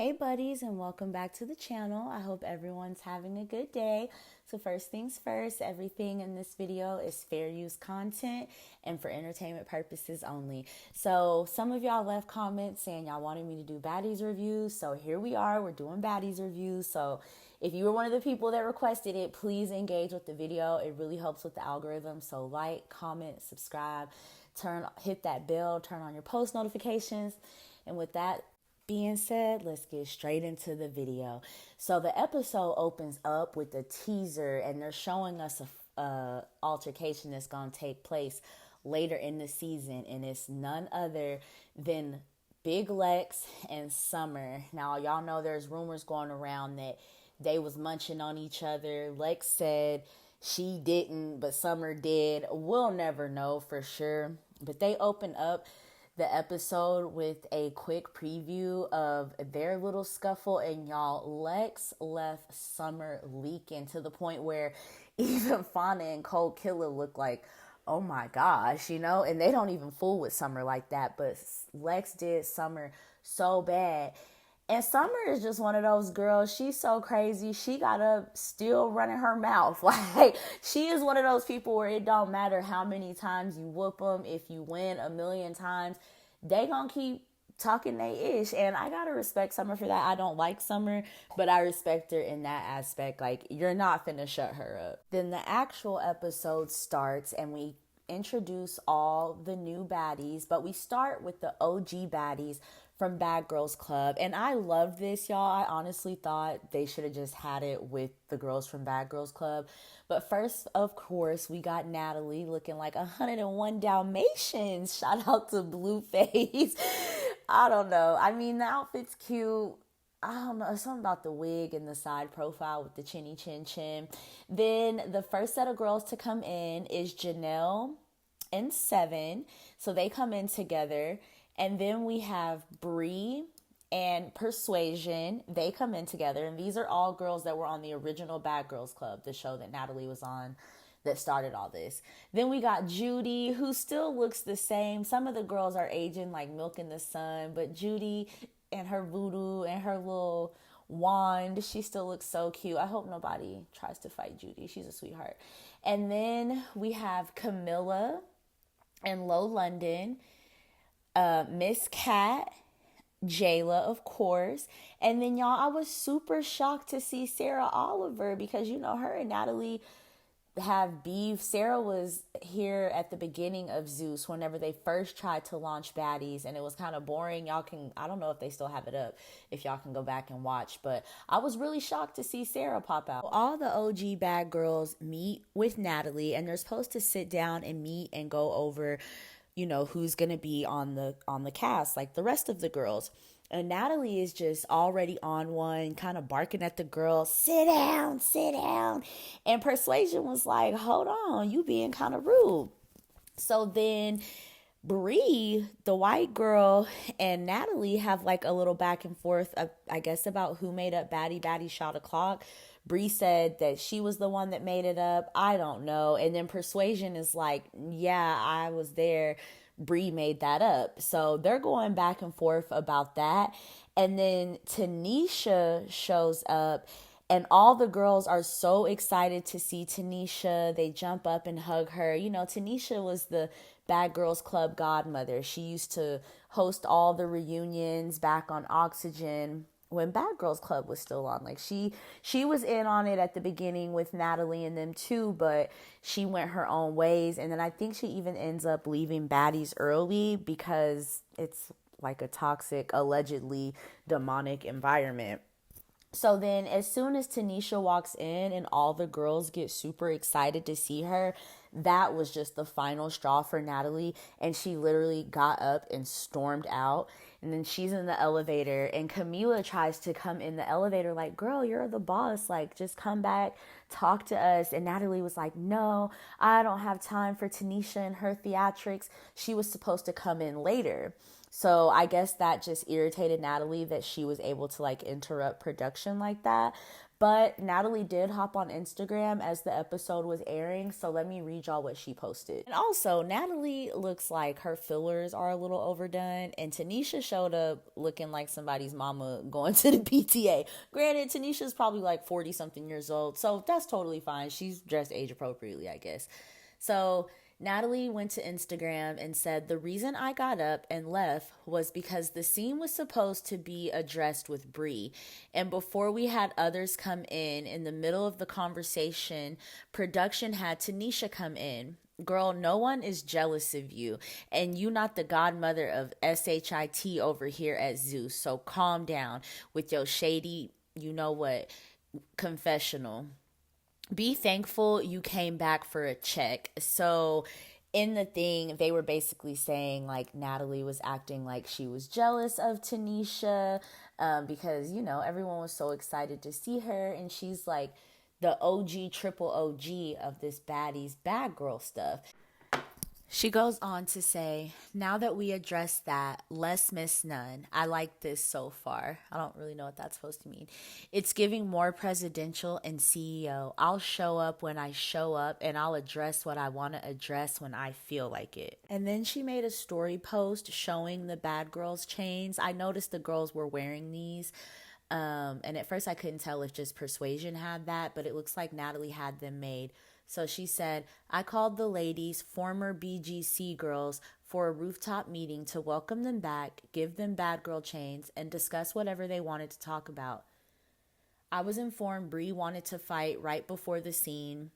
Hey buddies, and welcome back to the channel. I hope everyone's having a good day. So first things first, everything in this video is fair use content and for entertainment purposes only. So some of y'all left comments saying y'all wanted me to do baddies reviews. So here we are, we're doing baddies reviews. So if you were one of the people that requested it, please engage with the video. It really helps with the algorithm. So like, comment, subscribe, hit that bell, turn on your post notifications. And with that being said, let's get straight into the video. So the episode opens up with a teaser, and they're showing us a altercation that's going to take place later in the season, and it's none other than Big Lex and Summer. Now y'all know there's rumors going around that they was munching on each other. Lex said she didn't, but Summer did. We'll never know for sure, but they open up the episode with a quick preview of their little scuffle, and y'all, Lex left Summer leaking to the point where even Fauna and Cold Killer look like, oh my gosh, and they don't even fool with Summer like that, but Lex did Summer so bad. And Summer is just one of those girls. She's so crazy. She got up still running her mouth. Like, she is one of those people where it don't matter how many times you whoop them. If you win 1,000,000 times, they gonna keep talking they ish. And I gotta respect Summer for that. I don't like Summer, but I respect her in that aspect. Like, you're not finna shut her up. Then the actual episode starts, and we introduce all the new baddies, but we start with the OG baddies from Bad Girls Club. And I love this, y'all. I honestly thought they should have just had it with the girls from Bad Girls Club. But first, of course, we got Natalie looking like 101 Dalmatians. Shout out to Blueface. I don't know. I mean, the outfit's cute. I don't know, something about the wig and the side profile with the chinny chin chin. Then the first set of girls to come in is Janelle and Seven. So they come in together. And then we have Bree and Persuasion. They come in together. And these are all girls that were on the original Bad Girls Club, the show that Natalie was on that started all this. Then we got Judy, who still looks the same. Some of the girls are aging like milk in the sun, but Judy and her voodoo and her little wand, she still looks so cute. I hope nobody tries to fight Judy. She's a sweetheart. And then we have Camilla and Low London, Miss Cat, Jayla, of course. And then, y'all, I was super shocked to see Sarah Oliver because, her and Natalie have beef. Sarah was here at the beginning of Zeus whenever they first tried to launch baddies, and it was kind of boring. I don't know if they still have it up, if y'all can go back and watch, but I was really shocked to see Sarah pop out. All the OG bad girls meet with Natalie, and they're supposed to sit down and meet and go over who's going to be on the cast, like the rest of the girls. And Natalie is just already on one, kind of barking at the girl, sit down, sit down. And Persuasion was like, hold on, you being kind of rude. So then Bree, the white girl, and Natalie have like a little back and forth, I guess, about who made up Baddie Shot O'Clock. Bree said that she was the one that made it up. I don't know. And then Persuasion is like, yeah, I was there. Bree made that up. So they're going back and forth about that. And then Tanisha shows up, and all the girls are so excited to see Tanisha. They jump up and hug her. Tanisha was the Bad Girls Club godmother. She used to host all the reunions back on Oxygen when Bad Girls Club was still on. Like, she was in on it at the beginning with Natalie and them too, but she went her own ways. And then I think she even ends up leaving Baddies early because it's like a toxic, allegedly demonic environment. So then as soon as Tanisha walks in and all the girls get super excited to see her, that was just the final straw for Natalie. And she literally got up and stormed out. And then she's in the elevator, and Camila tries to come in the elevator like, girl, you're the boss. Like, just come back, talk to us. And Natalie was like, no, I don't have time for Tanisha and her theatrics. She was supposed to come in later. So I guess that just irritated Natalie that she was able to like interrupt production like that. But Natalie did hop on Instagram as the episode was airing. So let me read y'all what she posted. And also, Natalie looks like her fillers are a little overdone. And Tanisha showed up looking like somebody's mama going to the PTA. Granted, Tanisha's probably like 40 something years old. So that's totally fine. She's dressed age appropriately, I guess. So Natalie went to Instagram and said, the reason I got up and left was because the scene was supposed to be addressed with Bree. And before we had others come in the middle of the conversation, production had Tanisha come in. Girl, no one is jealous of you. And you not the godmother of SHIT over here at Zeus. So calm down with your shady, you know what, confessional. Be thankful you came back for a check. So in the thing, they were basically saying like Natalie was acting like she was jealous of Tanisha because, you know, everyone was so excited to see her. And she's like the OG, triple OG of this baddies bad girl stuff. She goes on to say, now that we addressed that, less miss none. I like this so far. I don't really know what that's supposed to mean. It's giving more presidential and CEO. I'll show up when I show up and I'll address what I want to address when I feel like it. And then she made a story post showing the bad girls chains. I noticed the girls were wearing these. And at first I couldn't tell if just Persuasion had that, but it looks like Natalie had them made. So she said, I called the ladies, former BGC girls, for a rooftop meeting to welcome them back, give them bad girl chains, and discuss whatever they wanted to talk about. I was informed Bree wanted to fight right before the scene,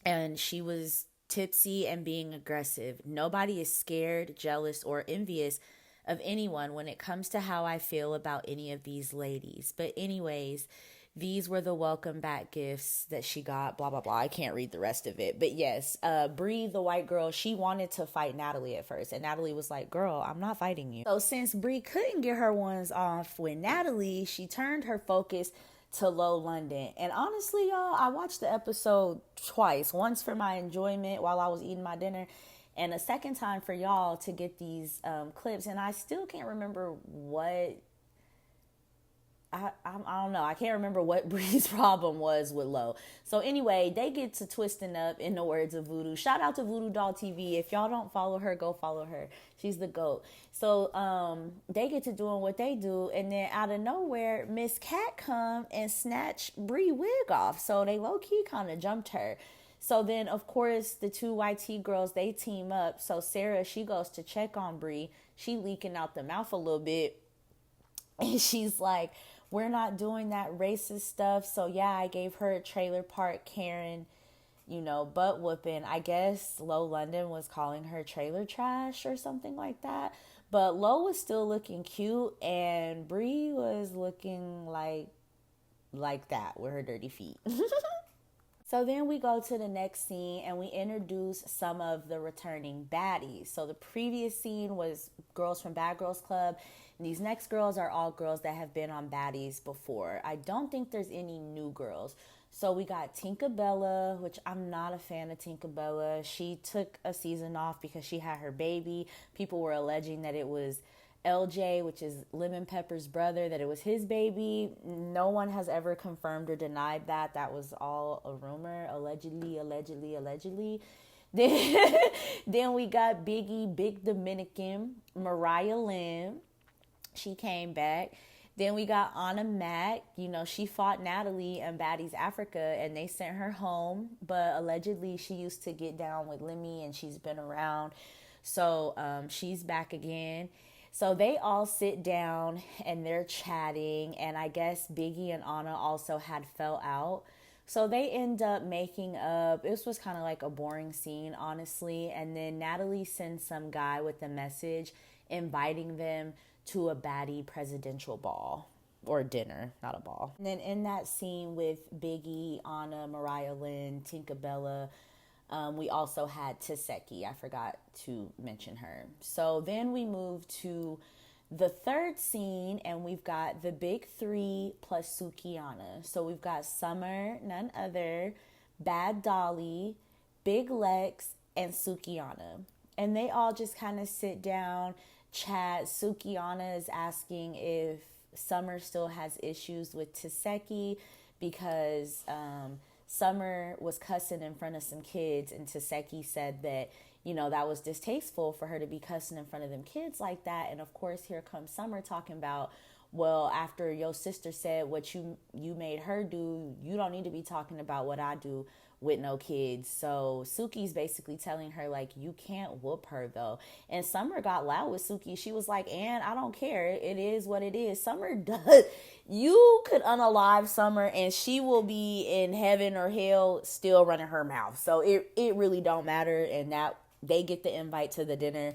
and she was tipsy and being aggressive. Nobody is scared, jealous, or envious of anyone when it comes to how I feel about any of these ladies. But anyways, these were the welcome back gifts that she got, blah, blah, blah. I can't read the rest of it. But yes, Bree, the white girl, she wanted to fight Natalie at first. And Natalie was like, girl, I'm not fighting you. So since Bree couldn't get her ones off with Natalie, she turned her focus to Low London. And honestly, y'all, I watched the episode twice. Once for my enjoyment while I was eating my dinner, and a second time for y'all to get these clips. And I still can't remember what... I don't know. I can't remember what Bree's problem was with Lo. So anyway, they get to twisting up, in the words of Voodoo. Shout out to Voodoo Doll TV. If y'all don't follow her, go follow her. She's the GOAT. So they get to doing what they do, and then out of nowhere, Miss Cat come and snatch Bree wig off. So they low-key kind of jumped her. So then, of course, the two YT girls, they team up. So Sarah, she goes to check on Bree. She leaking out the mouth a little bit. And she's like, we're not doing that racist stuff. So yeah, I gave her a trailer park Karen, you know, butt whooping. I guess Low London was calling her trailer trash or something like that. But Lo was still looking cute, and Bree was looking like that with her dirty feet. So then we go to the next scene and we introduce some of the returning baddies. So the previous scene was girls from Bad Girls Club. And these next girls are all girls that have been on Baddies before. I don't think there's any new girls. So we got Tinkerbella, which I'm not a fan of Tinkerbella. She took a season off because she had her baby. People were alleging that it was LJ, which is Lemon Pepper's brother, that it was his baby. No one has ever confirmed or denied that. That was all a rumor. Allegedly. Then we got Biggie, Big Dominican, Mariah Lynn. She came back. Then we got Anna Mac. You know, she fought Natalie in Baddies Africa and they sent her home. But allegedly she used to get down with Lemmy and she's been around. So she's back again. So they all sit down and they're chatting. And I guess Biggie and Anna also had fell out. So they end up making up. This was kind of like a boring scene, honestly. And then Natalie sends some guy with a message inviting them to a baddie presidential ball or dinner, not a ball. And then in that scene with Biggie, Anna, Mariah Lynn, Tinkerbella, we also had Taseki. I forgot to mention her. So then we move to the third scene and we've got the big three plus Sukiiana. So we've got Summer, none other, Bad Dolly, Big Lex, and Sukiiana. And they all just kind of sit down. chat, Sukiiana is asking if Summer still has issues with Taseki because Summer was cussing in front of some kids, and Taseki said that, you know, that was distasteful for her to be cussing in front of them kids like that. And of course, here comes Summer talking about, well, after your sister said what you made her do, you don't need to be talking about what I do with no kids. So Suki's basically telling her, like, you can't whoop her though. And Summer got loud with Suki. She was like, and I don't care. It is what it is. Summer does. You could unalive Summer and she will be in heaven or hell still running her mouth. So it really don't matter. And that they get the invite to the dinner.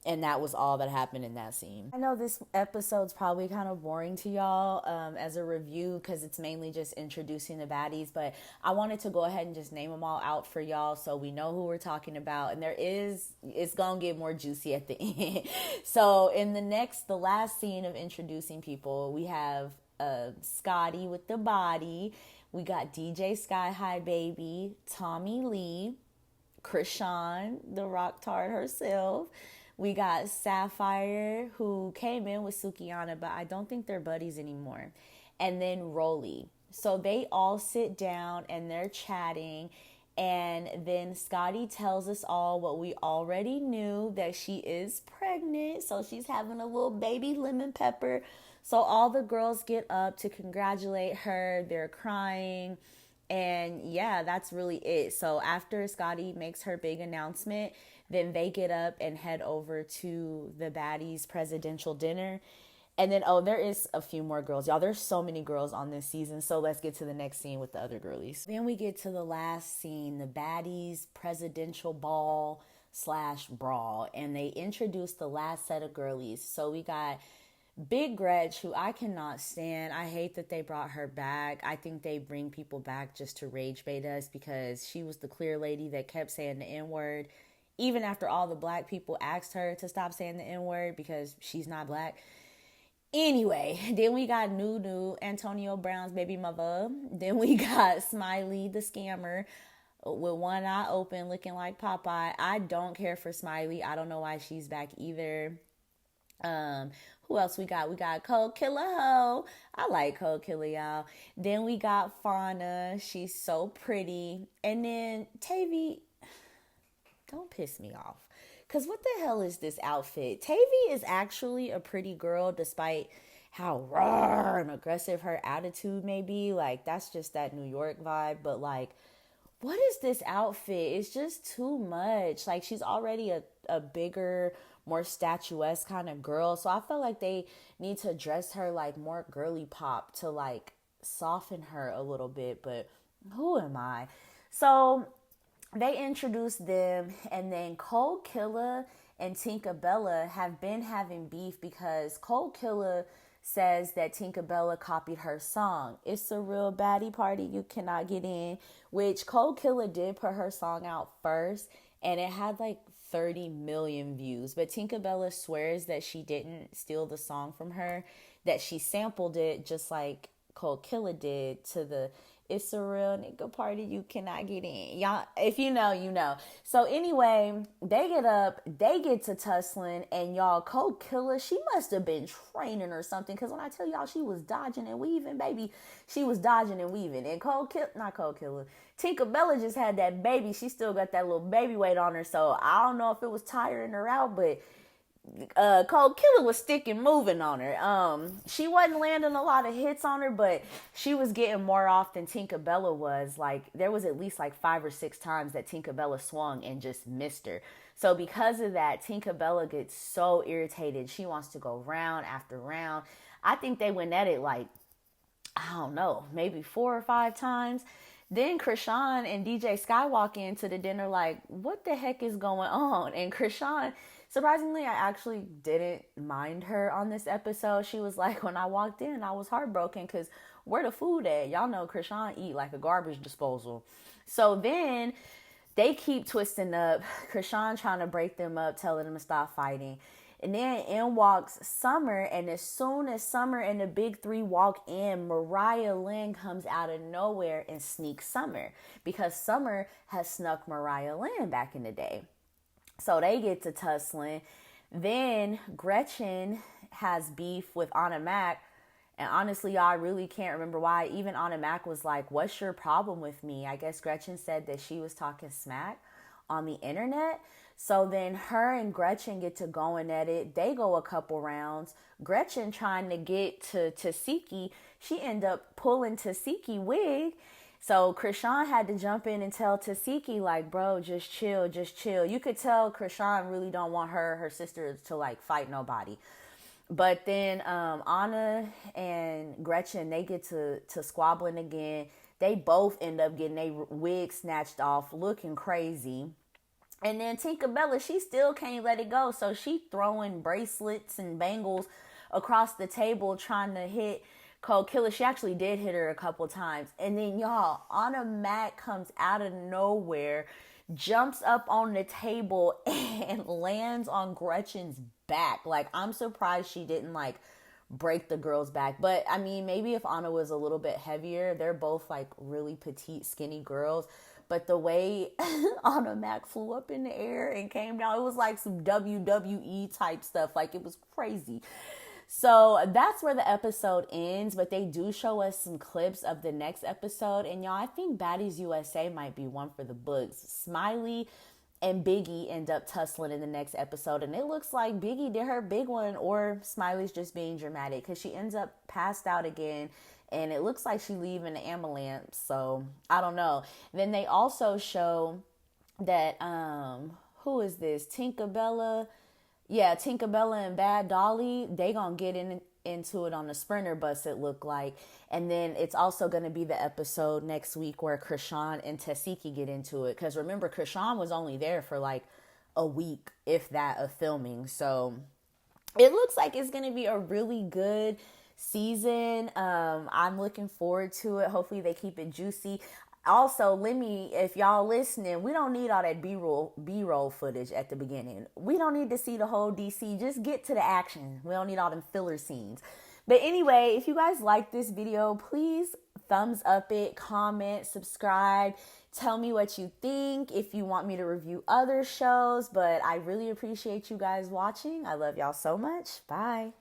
And that was all that happened in that scene. I know this episode's probably kind of boring to y'all as a review because it's mainly just introducing the baddies. But I wanted to go ahead and just name them all out for y'all so we know who we're talking about. And it's going to get more juicy at the end. So in the last scene of introducing people, we have Scotty with the body. We got DJ Sky High Baby, Tommy Lee, Krishan, the rock tard herself. We got Sapphire, who came in with Sukiiana, but I don't think they're buddies anymore. And then Rolly. So they all sit down and they're chatting. And then Scotty tells us all what we already knew, that she is pregnant. So she's having a little baby lemon pepper. So all the girls get up to congratulate her. They're crying. And yeah, that's really it. So after Scotty makes her big announcement, then they get up and head over to the baddies presidential dinner. And then, there is a few more girls. Y'all, there's so many girls on this season. So let's get to the next scene with the other girlies. Then we get to the last scene, the baddies presidential ball / brawl. And they introduce the last set of girlies. So we got Big Gretch, who I cannot stand. I hate that they brought her back. I think they bring people back just to rage bait us because she was the clear lady that kept saying the N-word. Even after all the black people asked her to stop saying the N-word because she's not black. Anyway, then we got Nunu, Antonio Brown's baby mother. Then we got Smiley, the scammer, with one eye open, looking like Popeye. I don't care for Smiley. I don't know why she's back either. Who else we got? We got Cold Killer Ho. I like Cold Killer, y'all. Then we got Fauna. She's so pretty. And then Tavy. Don't piss me off. Because what the hell is this outfit? Tavy is actually a pretty girl despite how raw and aggressive her attitude may be. Like, that's just that New York vibe. But, like, what is this outfit? It's just too much. Like, she's already a bigger, more statuesque kind of girl. So I feel like they need to dress her, like, more girly pop to, like, soften her a little bit. But who am I? So they introduced them, and then Cold Killer and Tinkerbella have been having beef because Cold Killer says that Tinkerbella copied her song, It's a Real Baddie Party, You Cannot Get In, which Cold Killer did put her song out first, and it had like 30 million views. But Tinkerbella swears that she didn't steal the song from her, that she sampled it just like Cold Killer did to the It's a Real Nigga Party, You Cannot Get In. Y'all, if you know, you know. So anyway, they get up, they get to tussling, and y'all, Cold Killer, she must have been training or something, because when I tell y'all she was dodging and weaving, baby, she was dodging and weaving. And Tinkerbella just had that baby. She still got that little baby weight on her, so I don't know if it was tiring her out, but Cold Killer was sticking moving on her. She wasn't landing a lot of hits on her, but she was getting more off than Tinkerbella was. Like, there was at least like 5 or 6 times that Tinkerbella swung and just missed her. So because of that, Tinkerbella gets so irritated. She wants to go round after round. I think they went at it like, I don't know, maybe 4 or 5 times. Then Krishan and DJ Sky walk into the dinner like, what the heck is going on? And Krishan, surprisingly, I actually didn't mind her on this episode. She was like, when I walked in, I was heartbroken because where the food at? Y'all know Krishan eat like a garbage disposal. So then they keep twisting up. Krishan trying to break them up, telling them to stop fighting. And then in walks Summer, and as soon as Summer and the big three walk in, Mariah Lynn comes out of nowhere and sneaks Summer, because Summer has snuck Mariah Lynn back in the day. So they get to tussling. Then Gretchen has beef with Anna Mac. And honestly, I really can't remember why. Even Anna Mac was like, what's your problem with me? I guess Gretchen said that she was talking smack on the internet. So then her and Gretchen get to going at it. They go a couple rounds. Gretchen trying to get to Tasiki. She end up pulling Tasiki wig. So Krishan had to jump in and tell Tasiki, like, bro, just chill, just chill. You could tell Krishan really don't want her sister to like fight nobody. But then Anna and Gretchen, they get to squabbling again. They both end up getting their wig snatched off, looking crazy. And then Tinkerbella, she still can't let it go. So she throwing bracelets and bangles across the table trying to hit Cold Killer. She actually did hit her a couple times. And then y'all, Anna Mac comes out of nowhere, jumps up on the table and lands on Gretchen's back. Like, I'm surprised she didn't like break the girl's back. But I mean, maybe if Anna was a little bit heavier, they're both like really petite, skinny girls. But the way Anna Mac flew up in the air and came down, it was like some WWE type stuff. Like, it was crazy. So that's where the episode ends, but they do show us some clips of the next episode. And y'all, I think Baddies USA might be one for the books. Smiley and Biggie end up tussling in the next episode. And it looks like Biggie did her big one, or Smiley's just being dramatic, because she ends up passed out again. And it looks like she leaving the ambulance. So I don't know. Then they also show that, who is this? Tinkerbella. Yeah, Tinkerbella and Bad Dolly, they gonna get into it on the Sprinter bus, it looked like. And then it's also gonna be the episode next week where Krishan and Tasiki get into it. Because remember, Krishan was only there for like a week, if that, of filming. So it looks like it's gonna be a really good season. I'm looking forward to it. Hopefully they keep it juicy. Also, if y'all listening, we don't need all that B-roll footage at the beginning. We don't need to see the whole DC. Just get to the action. We don't need all them filler scenes. But anyway, if you guys like this video, please thumbs up it, comment, subscribe. Tell me what you think, if you want me to review other shows. But I really appreciate you guys watching. I love y'all so much. Bye.